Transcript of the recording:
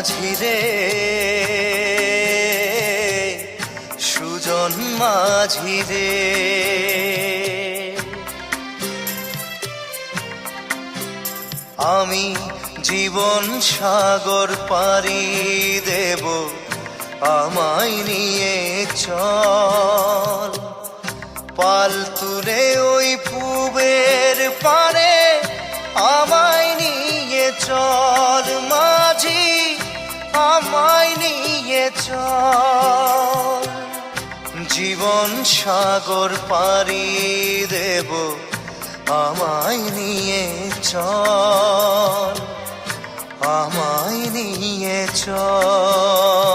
মাঝি রে, সুজন মাঝি রে। আমি জীবন সাগর পাড়ি দেব, আমায় নিয়ে চল। পাল তুলে ওই পুবের পারে আমায় নিয়ে চল মাঝি, আমায় নিয়ে চল। জীবন সাগর পাড়ি দেব, আমায় নিয়ে চল, আমায় নিয়ে চল।